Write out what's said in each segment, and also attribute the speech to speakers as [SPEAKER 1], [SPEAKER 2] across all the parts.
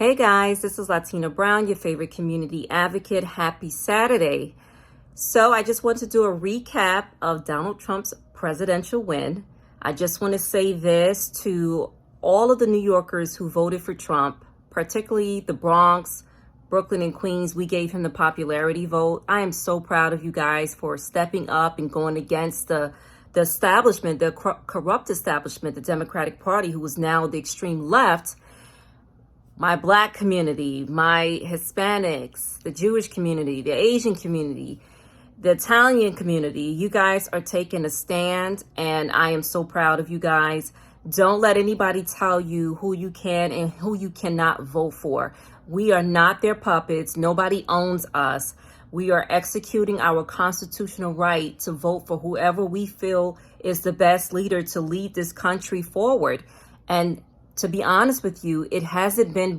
[SPEAKER 1] Hey guys, this is Latina Brown, your favorite community advocate. Happy Saturday. So I just want to do a recap of Donald Trump's presidential win. I just want to say this to all of the New Yorkers who voted for Trump, particularly the Bronx, Brooklyn, and Queens. We gave him the popularity vote. I am so proud of you guys for stepping up and going against the establishment, the corrupt establishment, the Democratic Party, who is now the extreme left. My Black community, my Hispanics, the Jewish community, the Asian community, the Italian community, you guys are taking a stand, and I am so proud of you guys. Don't let anybody tell you who you can and who you cannot vote for. We are not their puppets. Nobody owns us. We are executing our constitutional right to vote for whoever we feel is the best leader to lead this country forward. And to be honest with you, it hasn't been the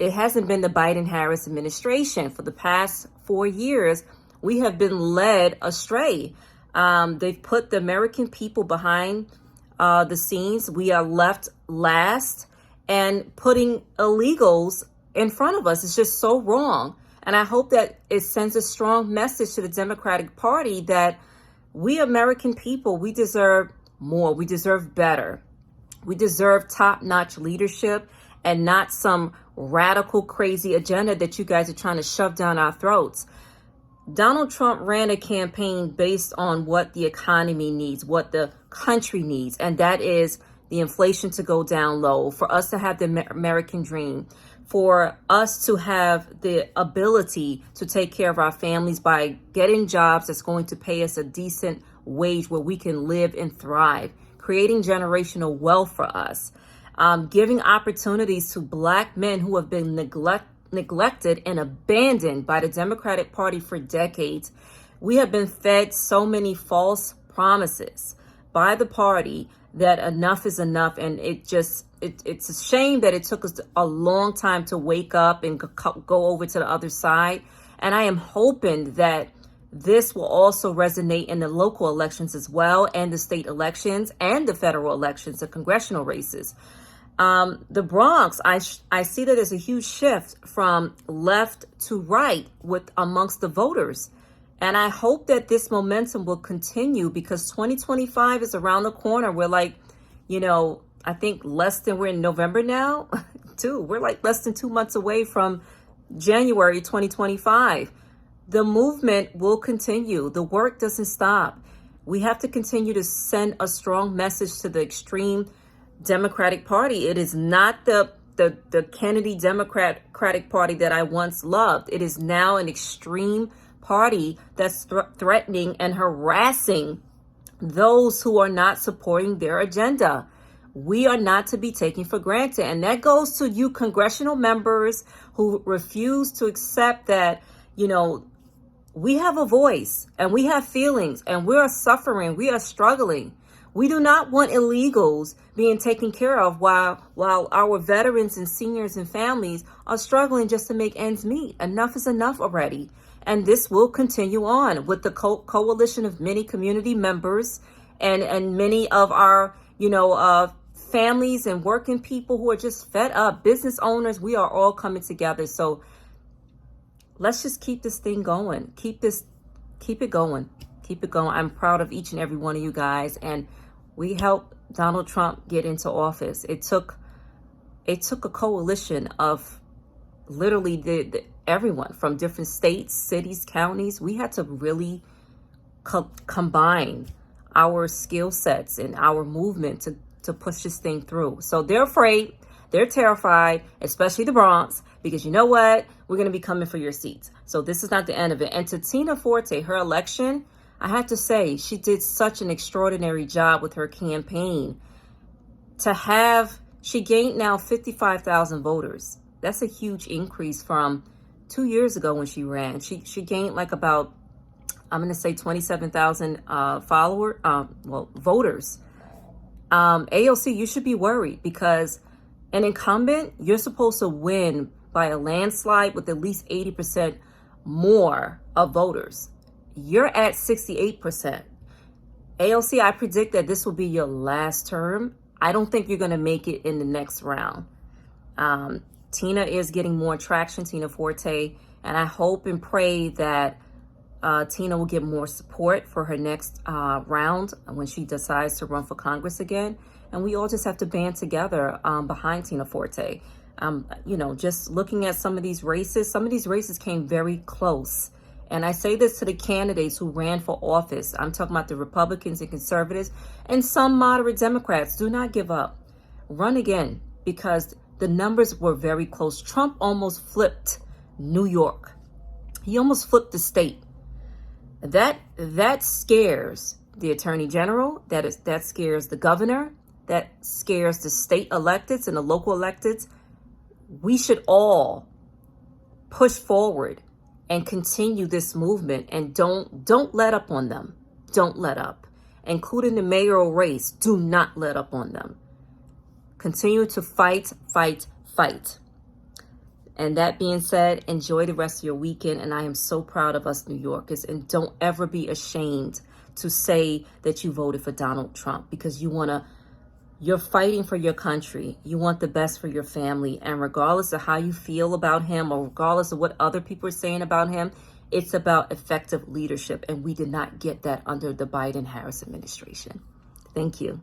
[SPEAKER 1] Biden-Harris administration. For the past 4 years, we have been led astray. They've put the American people behind the scenes. We are left last, and putting illegals in front of us is just so wrong. And I hope that it sends a strong message to the Democratic Party that we American people, we deserve more. We deserve better. We deserve top-notch leadership and not some radical, crazy agenda that you guys are trying to shove down our throats. Donald Trump ran a campaign based on what the economy needs, what the country needs, and that is the inflation to go down low, for us to have the American dream, for us to have the ability to take care of our families by getting jobs that's going to pay us a decent wage where we can live and thrive, creating generational wealth for us, giving opportunities to Black men who have been neglected and abandoned by the Democratic Party for decades. We have been fed so many false promises by the party that enough is enough. And it's a shame that it took us a long time to wake up and go over to the other side. And I am hoping that this will also resonate in the local elections as well, and the state elections and the federal elections, the congressional races. The Bronx, I see that there's a huge shift from left to right amongst the voters. And I hope that this momentum will continue, because 2025 is around the corner. We're like, I think we're in November now, too. We're like less than 2 months away from January 2025. The movement will continue. The work doesn't stop. We have to continue to send a strong message to the extreme Democratic Party. It is not the Kennedy Democratic Party that I once loved. It is now an extreme party that's threatening and harassing those who are not supporting their agenda. We are not to be taken for granted. And that goes to you congressional members who refuse to accept that, we have a voice and we have feelings and we are suffering. We are struggling. We do not want illegals being taken care of while our veterans and seniors and families are struggling just to make ends meet. Enough is enough already. And this will continue on with the coalition of many community members and many of our, families and working people who are just fed up, business owners. We are all coming together. So let's just keep this thing going. Keep it going. Keep it going. I'm proud of each and every one of you guys. And we helped Donald Trump get into office. It took a coalition of literally everyone from different states, cities, counties. We had to really combine our skill sets and our movement to push this thing through. So they're afraid. They're terrified, especially the Bronx, because you know what? We're going to be coming for your seats. So this is not the end of it. And to Tina Forte, her election, I have to say, she did such an extraordinary job with her campaign. She gained now 55,000 voters. That's a huge increase from 2 years ago when she ran. She gained like about, I'm going to say 27,000 voters. AOC, you should be worried, because an incumbent, you're supposed to win by a landslide with at least 80% more of voters. You're at 68%. AOC, I predict that this will be your last term. I don't think you're going to make it in the next round. Tina is getting more traction, Tina Forte, and I hope and pray that Tina will get more support for her next round when she decides to run for Congress again. And we all just have to band together behind Tina Forte. Just looking at some of these races came very close. And I say this to the candidates who ran for office. I'm talking about the Republicans and conservatives and some moderate Democrats. Do not give up. Run again, because the numbers were very close. Trump almost flipped New York. He almost flipped the state. That scares the attorney general. That scares the governor. That scares the state electeds and the local electeds. We should all push forward and continue this movement, and don't let up on them. Don't let up. Including the mayoral race, do not let up on them. Continue to fight, fight, fight. And that being said, enjoy the rest of your weekend. And I am so proud of us New Yorkers. And don't ever be ashamed to say that you voted for Donald Trump, because you're fighting for your country. You want the best for your family. And regardless of how you feel about him, or regardless of what other people are saying about him, it's about effective leadership. And we did not get that under the Biden-Harris administration. Thank you.